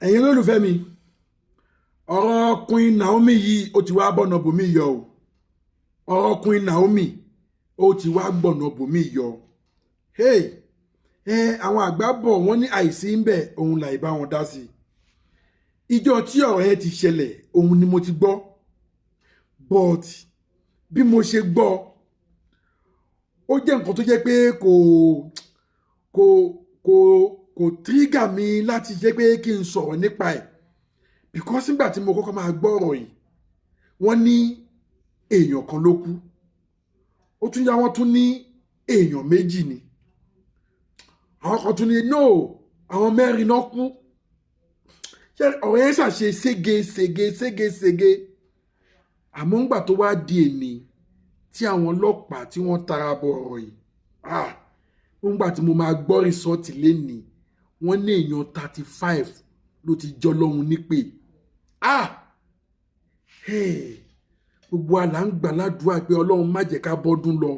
ẹ̀yin olólùfẹ́ mi ọ̀rọ̀ Queen Naomi yìí ó ti wá bọ̀nà bòmí yọ o ọ̀rọ̀ Queen Naomi ó ti wá gbọ̀nà bòmí yọ àwọn àgbà bọ̀ wọ́n ní àìsí ń bẹ̀ òun là ìbá wọn dá sí ìjọ tí ọ̀rọ̀ yẹn ti ṣẹlẹ̀ òun ni mo ti gbọ́ but bí mo ṣe gbọ́ ó jẹ́ nǹkan tó jẹ́ pé kò trigger mi láti jẹ́ pé kí n sọ̀rọ̀ nípa ẹ̀ because nígbà tí mo kọ́kọ́ máa gbọ́ ọ̀rọ̀ yìí wọ́n ní èèyàn kan ló kú ó tún yá wọ́n tún ní èèyàn méjì ni àwọn kan tún ní no àwọn mẹ́rin náà kú ọ̀rọ̀ yẹn ṣàṣe ségesège àmọ́ ńgbà tó wá di èní tí àwọn ọlọ́pàá tí wọ́n tara bọ̀ ọ̀rọ̀ yìí ńgbà tí mo máa gbọ́ rìsọ́ọ̀tì lénìí wọ́n ní èèyàn 35 ló ti jọ lọ́hun nípè gbogbo àlà ń gbà ládùúgbà pé ọlọ́run má jẹ́ ká bọ́dún lọ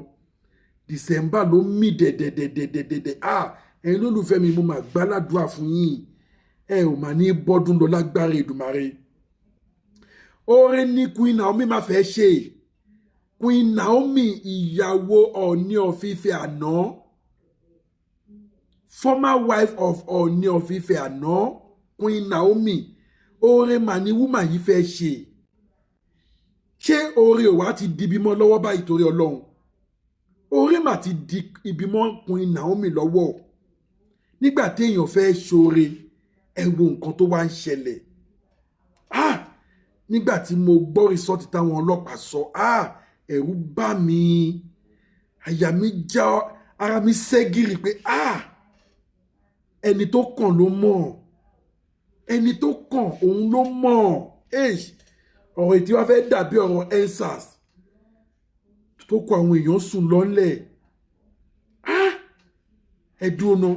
December ló mì dẹ̀dẹ̀dẹ̀dẹ̀dẹ̀ ẹ̀yin lólùfẹ́ mi mo máa gbà ládùúgbà fún yín ẹ ò mà ní bọ́dún lọ lágbára Èdùmàrè oore ní Queen Naomi máa fẹ́ ṣe Queen Naomi ìyàwó Ọọ̀ni of Ife àná former wife of Ọọ̀ni of Ife àná Queen Naomi oore mà ní wúmà yìí fẹ́ ṣé oore ò wá ti di bímọ lọ́wọ́ báyìí torí ọlọ́run oore mà ti di ìbímọ Queen Naomi lọ́wọ́ nígbà téèyàn fẹ́ ṣoore ẹ wo nǹkan tó wá ń ṣẹlẹ̀ nígbà tí mo gbọ́ rìsọ́ọ̀tì táwọn ọlọ́pàá sọ ẹ̀rù bá mi àyà mi já ara mi ṣẹ́gìrì pé ẹni tó kàn ló mọ̀ ẹni tó kàn òun ló mọ̀ ọ̀rọ̀ ìtí wá fẹ́ dàbí ọ̀rọ̀ EndSARS tó kọ àwọn èèyàn sùn lọ́lẹ̀ ẹ̀dùn ọ̀nà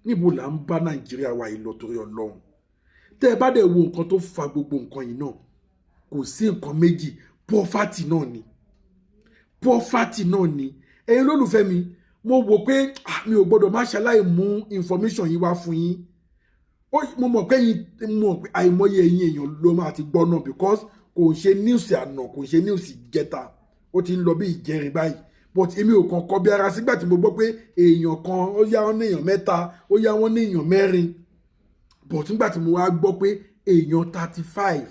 níbo là ń bá Nàìjíríà wa yìí lọ torí ọlọ́run tẹ́ ẹ bá dẹ̀ wo nǹkan tó fa gbogbo nǹkan yìí náà kò sí nǹkan méjì poverty náà ni ẹ̀yin lólùfẹ́ mi mo wò pé mi ò gbọ́dọ̀ má ṣaláì mú information yìí wá fún yín mo mọ̀ pé àìmọye ẹ̀yin èèyàn ló máa ti gbọ́ náà because kò ṣe news àná kò ṣe news ìjẹta ó ti ń lọ bí ìjẹrin báyìí but èmi ò kàn kọ́ bí ara sígbà tí mo gbọ́ pé èèyàn kan ó yá wọn ní èèyàn mẹ́ta ó yá wọn ní èèyàn mẹ́rin but nígbà tí mo wá gbọ́ pé èèyàn 35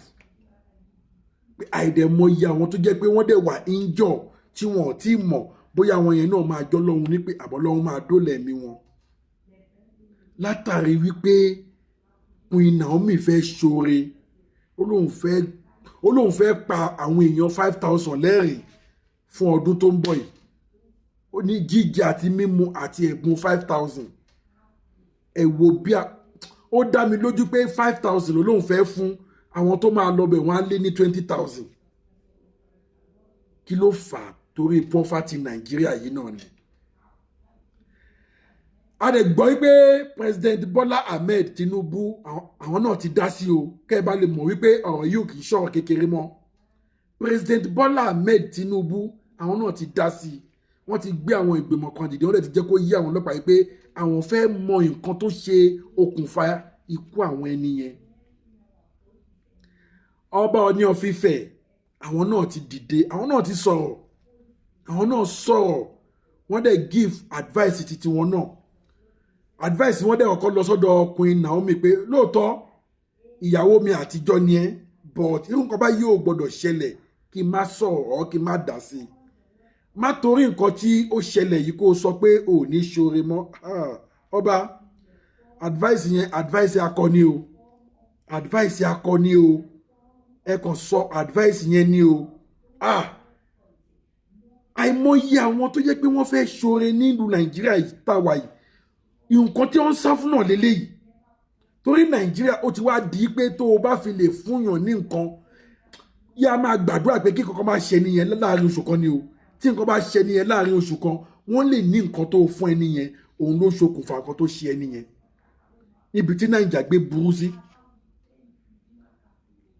pé àìdẹ̀mọye àwọn tó jẹ́ pé wọ́n dẹ̀ wà injure tí wọn ò tí mọ̀ bóyá àwọn yẹn náà máa jọ́ lọ́hun ní pé àbọ̀ lọ́hun máa dólẹ̀ ẹ̀mí wọn látàrí wípé Queen Naomi fẹ́ ṣoore ó lóun fẹ́ pa àwọn èèyàn 5,000 lẹ́rìn fún ọdún tó ń bọ̀ yìí ó ní jíjẹ àti mímu àti ẹ̀bùn 5,000 ẹ wo bí ó dá mi lójú pé 5,000 ló lóun fẹ́ fún àwọn tó máa lọ bẹ̀ wọ́n á lé ní 20,000 kí ló fà á torí poverty Nàìjíríà yìí náà ni a lè gbọ́ wípé President Bola Ahmed Tinubu àwọn náà ti dá sí o kẹ́ ẹ bá lè mọ̀ wípé ọ̀rọ̀ yìí ò kì í ṣọ̀rọ̀ kékeré mọ́ President Bola Ahmed Tinubu àwọn náà ti dá sí wọ́n ti gbé àwọn ìgbìmọ̀ kan dìde wọ́n dẹ̀ ti jẹ́ kó yí àwọn ọlọ́pàá yìí pé àwọn fẹ́ mọ nǹkan tó ṣe okùnfà ikú àwọn ẹni yẹn Ọba Ọọ̀ni of Ife àwọn náà ti dìde àwọn náà ti sọ̀rọ̀ wọ́n dẹ̀ give advice títí wọn náà advice wọ́n dẹ̀ kọ́kọ́ lọ sọ́dọ̀ Queen Naomi pé lóòótọ́ ìyàwó mi àtijọ́ ni ẹ́ but irú nǹkan bá yóò gbọ́dọ̀ ṣẹlẹ̀ kí n má sọ̀rọ̀ kí n má dá sí i má torí nǹkan tí ó ṣẹlẹ̀ yìí kó o sọ pé ò ní ṣoore mọ́ ọba advice yẹn advice akọni o ẹ kàn sọ advice yẹn ni o àìmọye àwọn tó jẹ́ pé wọ́n fẹ́ ṣoore nílùú Nàìjíríà yìí tàwa yìí nǹkan tí wọ́n ń sá fún náà lélẹ́yìí torí Nàìjíríà ó ti wá di pé tó o bá fi lè fúnyàn ní nǹkan yá máa gbàdúrà pé kí kankan máa ṣe nìyẹn láàrin oṣù kan ni o tí nǹkan bá ṣe nìyẹn láàrin oṣù kan wọ́n lè ní nǹkan tó fún ẹni yẹn òun ló ṣokùnfà nǹkan tó ṣe ẹni yẹn níbi tí Nàìjíríà gbé burú sí.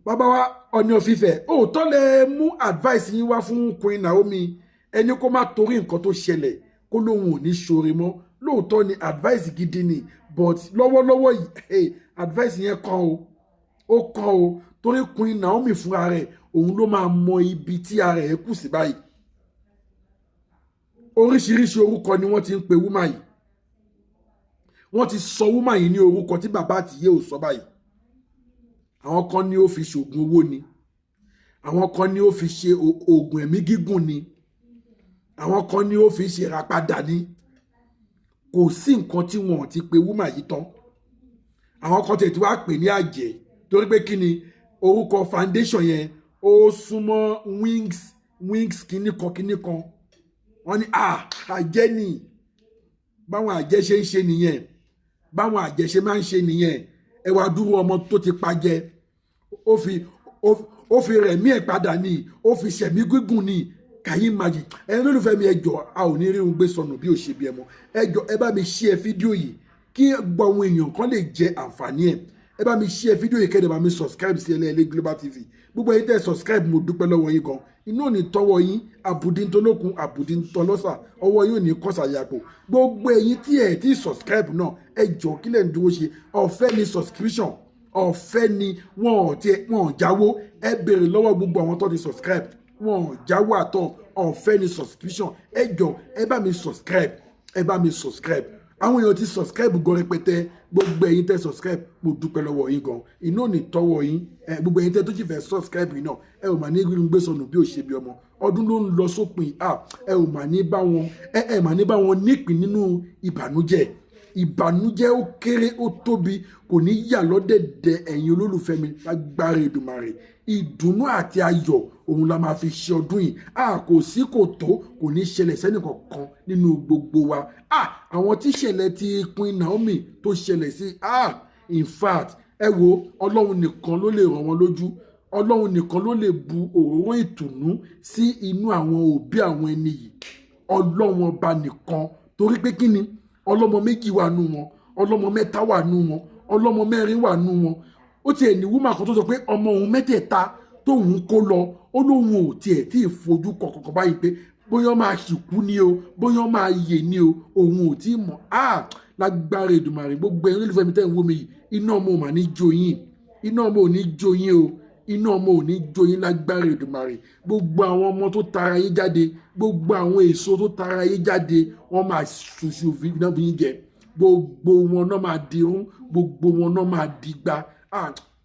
Bàbá wa Ọọ̀ni of Ife òótọ́ lẹ mú advice yín wá fún Queen Naomi ẹni kó má torí nǹkan tó ṣẹlẹ̀ kó lóun ò ní ṣoore mọ́ lóòótọ́ ni advice gidi ni but lọ́wọ́lọ́wọ́ yìí advice yẹn kàn o ó kàn o torí Queen Naomi fúnra rẹ̀ òun ló máa mọ ibi tí ara ẹ̀ kù sí báyìí. Oríṣiríṣi orúkọ ni wọ́n ti ń pe woman yìí, wọ́n ti sọ woman yìí ní orúkọ tí bàbá àtìyé ò sọ báyìí. Àwọn kan ní ó fi ṣoògùn owó ni, àwọn kan ní ó fi ṣe oògùn ẹ̀mí gígùn ni, àwọn kan ní ó fi ṣe ìràpadà ni. Kò sí nǹkan tí wọn ti pe woman yìí tán. Àwọn kan tètè wá pè ní àjẹ́ torí pé kí ni orúkọ foundation yẹn ó súnmọ́ wings kíní kan wọ́n ní àjẹ́ ni báwọn àjẹ́ ṣe ń ṣe nìyẹn, báwọn àjẹ́ ṣe máa ń ṣe nìyẹn. Ẹ wá dúró ọmọ tó ti pajẹ ó fi rẹ̀mí ẹ̀ padà ni, ó fi ṣẹ̀mí gígùn ni. Kàyí májì ẹni lólùfẹ́ mi ẹjọ́ a ò ní rí ohun gbé sọnù bí ò ṣe bí ẹ mọ́. Ẹjọ́ ẹ bá mi share fídíò yìí kí gbọ́ àwọn èèyàn kan lè jẹ àǹfààní ẹ̀. Ẹ bá mi share fídíò yìí kẹ́dẹ̀ bá mi subscribe sí Ẹlẹ́ẹ̀lẹ́ Global TV. Gbogbo ẹ̀yin tẹ́ subscribe mo dúpẹ́ lọ́wọ́ yín gan. Inú ò ní tọwọ́ yín àbùdíntolókun àbùdíntọlọ́sà ọwọ́ yín ò ní kọ́sàyàpò. Gbogbo ẹ̀yin tí ẹ̀ tí subscribe náà ẹjọ́ kílẹ̀ ń dúró ṣe ọ̀fẹ́ ni subscription ọ̀fẹ́ ni wọn ò jáwó. Ẹ béèrè lọ́wọ́ gbogbo àwọn tó ti subscribe wọn ò jáwó àtọ̀ ọ̀fẹ́ ni subscription. Ẹjọ́ ẹ bá mi subscribe ẹ bá mi subscribe. Àwọn èèyàn ti subscribe gan rẹpẹtẹ. Gbogbo ẹ̀yin tẹ́ subscribe mo dúpẹ́ lọ́wọ́ yín gan. Inú ò ní tọwọ́ yín gbogbo ẹ̀yin tẹ́ tó ti fẹ́ subscribe yìí náà ẹ ò mà ní rí gbé sọnù bí ò ṣe bí ọmọ. Ọdún ló ń lọ sópin ẹ ò mà ní bá wọn ẹ mà ní bá wọn nípìn nínú ìbànújẹ́. Ìbànújẹ́ ó kéré ó tóbi kò ní yà lọ́dẹ̀dẹ̀ ẹ̀yin olólùfẹ́ mi lágbára Èdùmàrè. Ìdùnnú àti ayọ̀ òun la máa fi ṣe ọdún yìí. Kò sí kò tó kò ní ṣẹlẹ̀ sẹ́nì kankan nínú gbogbo wa. Àwọn tí ṣẹlẹ̀ ti Queen Naomi tó ṣẹlẹ̀ sí in fact ẹ wo Ọlọ́run nìkan ló lè ràn wọ́n lójú. Ọlọ́run nìkan ló lè bu òróró ìtùnú sí inú àwọn òbí àwọn ẹni yìí. Ọlọ́run ọba nìkan torí pé kí ni ọlọ́mọ méjì wà nù wọn, ọlọ́mọ mẹ́ta wà nù wọn, ọlọ́mọ mẹ́rin wà nù wọn. Ó tiẹ̀ ní woman kan tó sọ pé ọmọ òun mẹ́tẹ̀ẹ̀ta tóun kó lọ ó lóun ò tiẹ̀ tí ì fojú kọ̀ọ̀kan báyìí pé bóyá máa ṣìkú ni o bóyá máa yè ni o òun ò tí ì mọ̀. Lágbára Èdùmàrè gbogbo ẹ̀yin olólùfẹ́ mi tẹ́ ń wò mí yìí iná ọmọ ò mà ní jó yín, iná ọmọ ò ní jó yín o, iná ọmọ ò ní jó yín lágbára Èdùmàrè. Gbogbo àwọn ọmọ tó tara yín jáde gbogbo àwọn èso tó tara yín jáde wọ́n máa ṣoṣo náà fi yín jẹ. Gbogbo wọn náà máa dirun gbogbo wọn náà máa digba.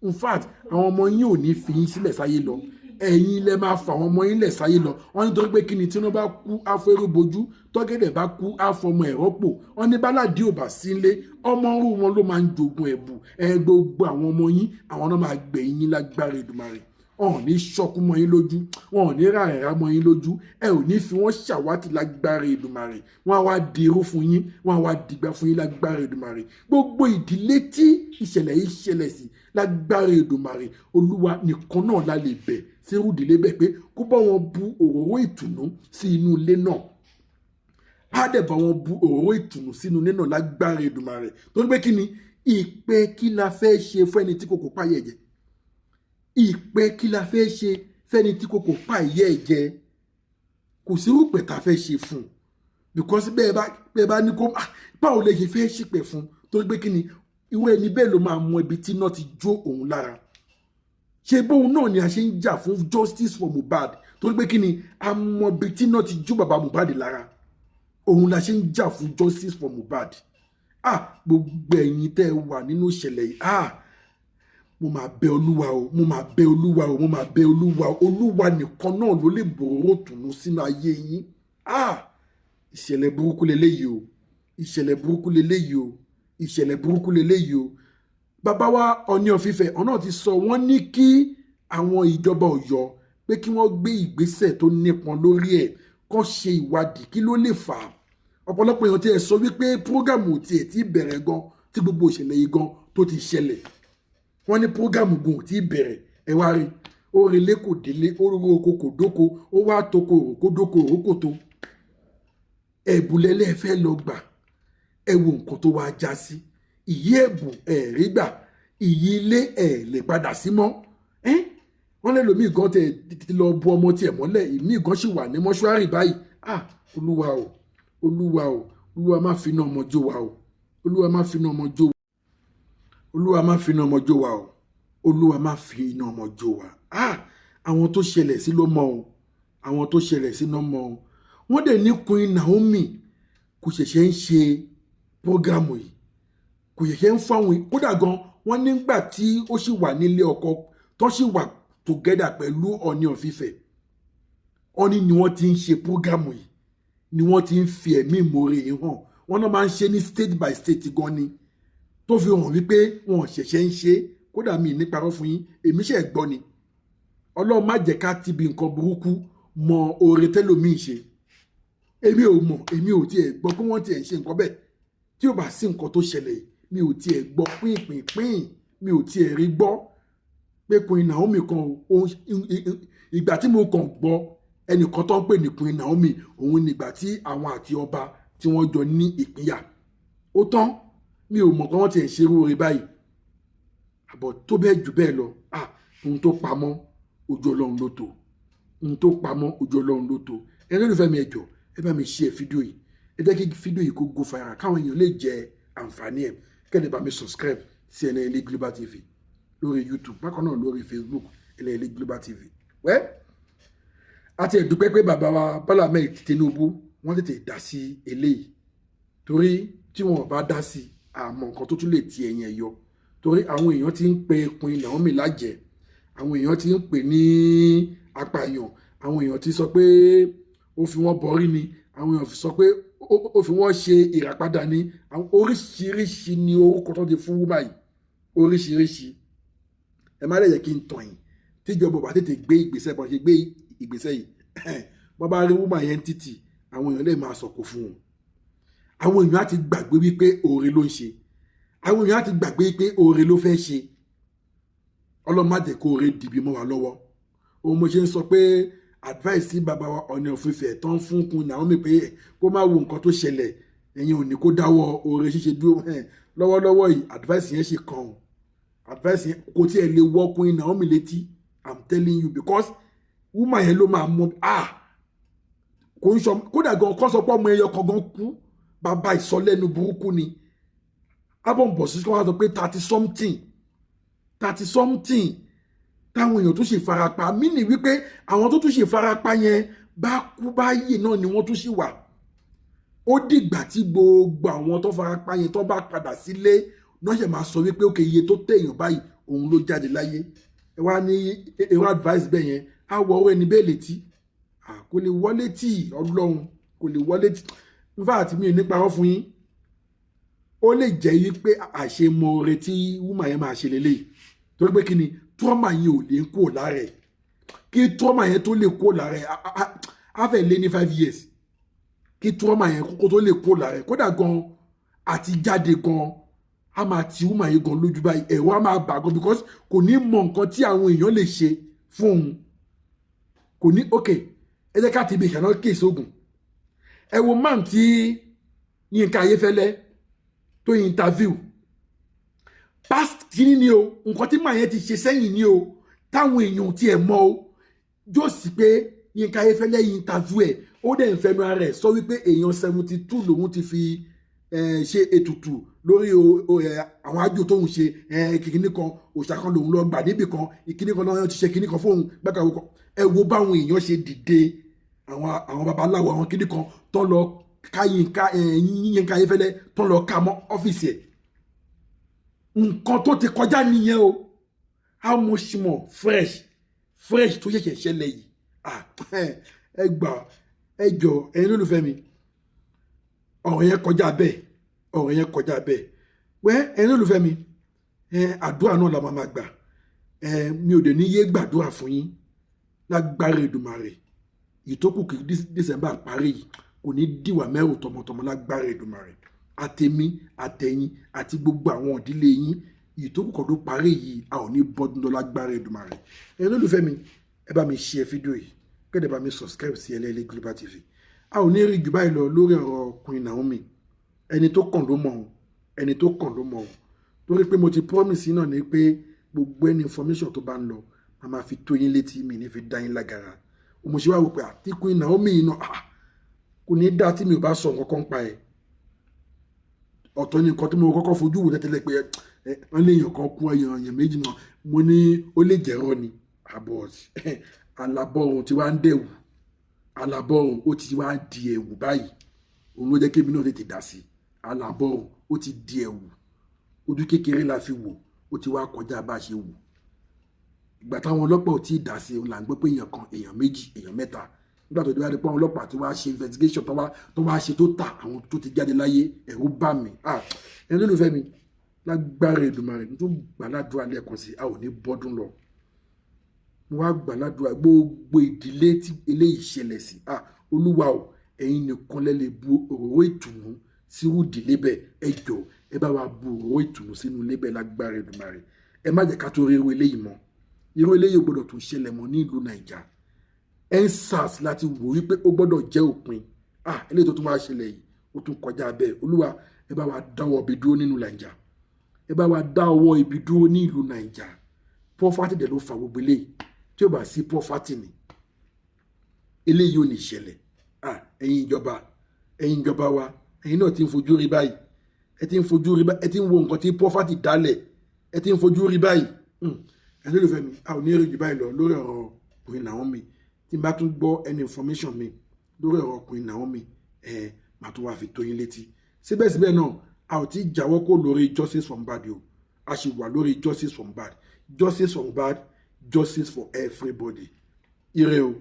In fact àwọn ọmọ yín ò ní fi yín sílẹ̀ sáyé lọ, ẹ̀yin lẹ máa fà àwọn ọmọ yín lẹ̀ sáyé lọ. Wọ́n nítorí pé kí ni tí wọ́n bá kú afẹ́rú bojú tọ́gẹ̀dẹ̀ bá kú àfọmọ ẹ̀rọ pò. Wọ́n ní báládì ò bá sí ilé ọmọ rú wọn ló máa ń jogun ẹ̀bù. Gbogbo àwọn ọmọ yín àwọn náà máa gbẹ̀yìn yín lágbára Èdùmàrè. Wọn ò ní ṣọkú mọ́ yín lójú, wọn ò ní rà ẹ̀rá mọ́ yín lójú. Ẹ ò ní fi wọ́n ṣàwátì lágbára Èdùmàrè. Wọ́n á wá dirú fún yín, wọ́n á wá dìgbà fún yín lágbára Èdùmàrè. Gbogbo ìdílé tí ìṣẹ̀lẹ̀ yìí ṣẹlẹ̀ sí lágbára Èdùmàrè Olúwa nìkan náà la lè bẹ̀ sí irú ìdílé bẹ́ẹ̀ pé kó bá wọn bu òróró ìtùnú sí inú ilé náà. Á dẹ̀ bá wọn bu òróró ìtùnú sínú ilé náà lágbára Èdùmàrè. Torí pé kí ni ìpè kí la fẹ́ ṣe fún ẹni tí kò kò páyẹ̀ jẹ? Ìpè kí la fẹ́ ṣe fẹ́ni tí kò kò páyẹ̀ jẹ? Kò sí irúpẹ̀ tá a fẹ́ ṣe fún un because bẹ́ẹ̀ bá ní kó báwo lè ṣe fẹ́ ṣìpẹ̀ fún un. Torí pé kí ni ìwé ẹni bẹ́ẹ̀ ló máa mọ ibi tí iná ti jó òun lára. Ṣé bóun náà ni a ṣe ń jà fún justice for Mohbad torí pé kí ni a mọ ibi tí iná ti jó bàbá Mohbad lára. Òun la ṣe ń jà fún justice for Mohbad. Gbogbo ẹ̀yin tẹ́ ẹ wà nínú ìṣẹ̀lẹ̀ yìí mo máa bẹ Olúwa o, mo máa bẹ Olúwa o, mo máa bẹ Olúwa o. Olúwa nìkan náà ló lè bòrò tùnú sínú ayé yín. Ìṣẹ̀lẹ̀ burúkú leléyìí o, ìṣẹ̀lẹ̀ burúkú leléyìí o, ìṣẹ̀lẹ̀ burúkú leléyìí o. Bàbá wa Ọọ̀ni of Ifẹ̀ ọ̀nà ti sọ wọ́n ní kí àwọn ìjọba Ọ̀yọ́ pé kí wọ́n gbé ìgbésẹ̀ tó nípọn lórí ẹ̀ kó ṣe ìwádìí kí ló lè fà á. Ọ̀pọ̀lọpọ̀ èèyàn ti ẹ̀ sọ wípé prógámù tiẹ̀ ti bẹ̀rẹ̀ gan tí gbogbo ìṣẹ̀lẹ̀ yìí gan tó ti ṣẹlẹ̀. Wọ́n ní prógámù gan ò tí bẹ̀rẹ̀ ẹ wá rí ó relé kò délé ó ro oko kò dóko ó wá toko òkò dóko òkò tó. Ẹ̀bùlẹ́lẹ́ fẹ́ lọ gbà ẹ wo nǹkan tó wá já sí. Ìyí ẹ̀bùn rí gbà ìyí ilé lè padà sí mọ́. Wọ́n lè lòmí gan ti lọ bu ọmọ tiẹ̀ mọ́lẹ̀ ìmí gan sì wà ní mọ́ṣúárì báyìí. Olúwa o Olúwa o Olúwa má fi iná ọmọ jó wa o Olúwa má fi iná ọmọ jó wa. Olúwa má fi iná ọmọ jó wa o. Olúwa má fi iná ọmọ jó wa. Àwọn tó ṣẹlẹ̀ sí ló mọ̀ o. Àwọn tó ṣẹlẹ̀ sí ló mọ̀ o. Wọ́n dẹ̀ ní Queen Naomi kò ṣẹ̀ṣẹ̀ ń ṣe prógámù yìí. Kò ṣẹ̀ṣẹ̀ ń fáwọn kódà gan wọ́n nígbà tí ó sì wà nílé ọkọ tó sì wà together pẹ̀lú Ọọ̀ni of Ifẹ̀. Ọọ̀ni ni wọ́n ti ń ṣe prógámù yìí. Ni wọ́n ti ń fi ẹ̀mí ìmoore hàn. Wọ́n náà máa ń ṣe ní state by state gan ni. Tó fi hàn wípé wọn ṣẹ̀ṣẹ̀ ń ṣe kódà mi ní parọ́ fún yín èmi ṣe gbọ́ ni. Ọlọ́run má jẹ́ ká ti bi nǹkan burúkú mọ oore tẹ́lòmíì ṣe. Èmi ò mọ̀, èmi ò tiẹ̀ gbọ́ pé wọ́n tiẹ̀ ń ṣe nǹkan bẹ́ẹ̀. Tí ò bá sí nǹkan tó ṣẹlẹ̀ mi ò tiẹ̀ gbọ́ pínpín mi ò tiẹ̀ rí gbọ́ pé Queen Naomi kan ìgbà tí mo kàn gbọ́ ẹnìkan tó ń pè ní Queen Naomi òun nígbà tí àwọn àti ọba tí wọ́n jọ ní ìpínyà. Ó tán mi ò mọ̀ pé wọ́n tiẹ̀ ń ṣerú oore báyìí. Àbọ̀ tó bẹ́ẹ̀ jù bẹ́ẹ̀ lọ ohun tó pamọ́ ojú Ọlọ́run ló tó. Ohun tó pamọ́ ojú Ọlọ́run ló tó. Ẹ lólùfẹ́ mi ẹ jọ̀ọ́ ẹ bá mi share fídíò yìí. Ẹ jẹ́ kí fídíò yìí kó go viral káwọn èèyàn lè jẹ àǹfààní ẹ̀. Kẹ́ni bá mi subscribe sí Ẹlẹ́yẹlé Global TV lórí YouTube bákan náà lórí Facebook Ẹlẹ́yẹlé Global TV. Àti ẹ̀dúpẹ́ pé bàbá wa Bọ́lá Ahmed Tinubu wọ́n tètè dá sí eléyìí torí tí wọn bá dá sí àmọ́ nǹkan tó tún lè ti ẹ̀yìn ẹ̀ yọ torí àwọn èèyàn ti ń pe Queen Naomi lájẹ́ àwọn èèyàn ti ń pè ní apààyàn àwọn èèyàn ti sọ pé ó fi wọ́n bọrí ni àwọn èèyàn sọ pé ó fi wọ́n ṣe ìràpadà ni oríṣiríṣi ni orúkọ tó ti fún wúmà yìí oríṣiríṣi ẹ má lè yẹ kí n tàn yín tíjọba bá tètè gbé ìgbésẹ̀ bọ́n ṣe gbé ìgbésẹ̀ yìí wọ́n bá rí wúmà yẹn títì àwọn èèyàn lè máa sọ̀kò fún wọn àwọn èèyàn á ti gbàgbé wípé oore ló ń ṣe àwọn èèyàn á ti gbàgbé pé oore ló fẹ́ ṣe Ọlọ́run má jẹ́ kó oore dìbì mọ́ wa lọ́wọ́ òun mo ṣe ń sọ pé advice sí bàbá wa Ọọ̀ni of Ifẹ̀ tó ń fún Queen Naomi pé kó má wo nǹkan tó ṣẹlẹ̀ ẹ̀yin ò ní kó dáwọ́ oore ṣíṣe dúró lọ́wọ́lọ́wọ́ yìí advice yẹn ṣe kàn ọ́ advice yẹn kò tiẹ̀ lè wọ́ Queen Naomi létí I'm telling you because woman yẹn ló máa mọ kò ń sọ kódà gan kọ́ sọ pé ọmọ ẹyọ kan gan kú bàbá ìsọlẹ́nu burúkú ni abọ́nbọ̀ sí kọ́ wá sọ pé 30 something táwọn èèyàn tó ṣe farapa mí ní wípé àwọn tó tún ṣe farapa yẹn bá kú báyìí náà ni wọ́n tún ṣì wà ó dìgbà tí gbogbo àwọn tó farapa yẹn tó bá padà sílé náà ṣe máa sọ wípé òkè iye tó tẹ̀yàn báyìí òun ló jáde láyé ẹ wá ní èrò advice bẹ́ẹ̀ yẹn á wọ ọwọ́ ẹni bẹ́ẹ̀ létí kò lè wọlé tí Ọlọ́run kò lè wọlé tí nífà àti mi nípa wọn fún yín ó lè jẹ́ wípé àṣemọ̀ọ́rẹ́ tí wúmà yẹn máa ṣe lélẹ́yìí torí pé kí ni trauma yẹn ò lè kó lára ẹ̀ kí trauma yẹn tó lè kó lára ẹ̀ á fẹ́ lé ní 5 years kí trauma yẹn kó tó lè kó lára ẹ̀ kódà gan àti jáde gan á máa ti wúmà yẹn gan lójú báyìí ẹ̀rọ á máa bà gan because kò ní mọ nǹkan tí àwọn èèyàn lè ṣe fún òun kò ní ok ẹ jẹ́ ká ti ibi ìṣáná kéèsì ogun ẹ wo man tí Yínká Ayéfẹ́lẹ́ tó interview past kìíní ni o nǹkan tí màá yẹn ti ṣe sẹ́yìn ni o táwọn èèyàn ti ẹ̀ mọ́ o yóò sì pé Yínká Ayéfẹ́lẹ́ interview ẹ̀ ó dẹ̀ ń fẹnu ara ẹ̀ sọ wípé èèyàn 72 lòun ti fi ṣe ètùtù lórí àwọn àjò tóun ṣe kìíní kan òòṣà kan lòun lọ gbà níbì kan ìkíní kan náà ti ṣe kíní kan fóun gbàgbà kan ẹ wo báwọn èèyàn ṣe dìde àwọn babaláwo àwọn kíní kan tó lọ ká Yínká Ayéfẹ́lẹ́ tó lọ ká mọ́ ọ́fíìsì ẹ̀ nǹkan tó ti kọjá nìyẹn o how much more fresh tó ṣẹ̀ṣẹ̀ ṣẹlẹ̀ yìí ẹ gbà ẹ jọ ẹ̀yin lólùfẹ́ mi ọ̀rọ̀ yẹn kọjá bẹ́ẹ̀ wẹ́ ẹ̀yin lólùfẹ́ mi àdúrà náà la máa gbà mi ò dẹ̀ ní yé gbàdúrà fún yín lágbára Èdùmàrè ìtókù kì í December parí yìí kò ní dìwà mẹ́rù tọmọtọmọ lágbára Èdùmàrè àtẹ̀mí àtẹ̀yìn àti gbogbo àwọn ìdílé yín ìtókù kan tó parí yìí a ò ní bọ́dún lọ lágbára Èdùmàrè ẹ̀yin lólùfẹ́ mi ẹ bá mi share fídíò yìí kẹ́dẹ̀ bá mi subscribe sí Ẹlẹ́yẹlé Global TV a ò ní rí jù báyìí lọ lórí ọ̀rọ̀ Queen Naomi ẹni tó kàn ló mọ̀ ọ́n torí pé mo ti promise náà ni pé gbogbo ẹni information tó bá ń lọ a máa fi tó yín létí mi ní fi dá yín lágara òmùsí wa wò pé àti Queen Naomi yìí náà kò ní dá tí mi ò bá sọ nǹkan kan pa ẹ̀ ọ̀tọ̀ ni nǹkan tí mo kọ́kọ́ fojú wò tẹ́tẹ́lẹ̀ pé wọ́n lè yàn kan kú èèyàn méjì mọ́ mo ní ó lè jẹ́rọ ni àbọ̀ alábọ̀rùn tí wàá ń dẹ̀wù alábọ̀rùn ó ti wá di ẹ̀wù báyìí òun ló jẹ́ kébí náà tètè dà sí alábọ̀rùn ó ti di ẹ̀wù ojú kékeré la fi wò ó ti wá kọjá bá a ṣe wò ìgbà táwọn ọlọ́pàá ò tí ì dà sí òun là ń gbọ́ pé èèyàn kan èèyàn méjì èèyàn mẹ́ta nígbà tó dé wá di pé àwọn ọlọ́pàá tí wàá ṣe investigation tó wá ṣe tó ta àwọn tó ti jáde láyé ẹ̀rù bà mí ẹni tó lù fẹ́ mi lágbára Èdùmàrè tó gbàládùá lẹ́ẹ̀kan sí a ò ní bọ́dún lọ mo wá gbàládùá gbogbo ìdílé tí eléyìí ṣẹlẹ̀ sí olúwa o ẹ̀yin nìkan lẹ lè bu òróró ìtùnú sírú ìdílé bẹ́ẹ̀ ẹ jọ̀ọ́ ẹ bá wa bu òróró ìtùnú sínú ilé bẹ́ẹ̀ lágbára Èdùmàrè ẹ má jẹ́ ká tó rí irú eléyìí mọ́ irú eléyìí ò gbọ́dọ̀ tún ṣẹlẹ̀ mọ́ ní ìlú Nàìjà EndSARS láti wò wípé ó gbọ́dọ̀ jẹ́ òpin eléyìí tó tún wá ṣẹlẹ̀ yìí ó tún kọjá bẹ́ẹ̀ olúwa ẹ bá wa dáwọ́ ibi dúró nínú Nàìjà ẹ bá wa dáwọ́ ibi dúró ní ìlú Nàìjà poverty dẹ̀ ló fa gbogbo eléyìí tí ó bá sí poverty ni eléyìí ò ní ṣẹlẹ̀ ẹ̀yin ìjọba wa ẹ̀yin náà ti ń fojú rí báyìí ẹ ti ń fojú rí báyìí ẹ ti ń wo nǹkan tí poverty dálẹ̀ ẹ ti ń fojú rí báyìí ẹni ló fẹ́ mi a ò ní èrè jù báyìí lọ lórí ọ̀rọ̀ Queen Naomi tí n bá tún gbọ́ any information mi lórí ọ̀rọ̀ Queen Naomi màá tún wá fi tó yín létí síbẹ̀síbẹ̀ náà a ò tí ì jáwọ́ kó lórí justice for Mohbad o a sì wà lórí justice for Mohbad justice for Mohbad justice for everybody ire o.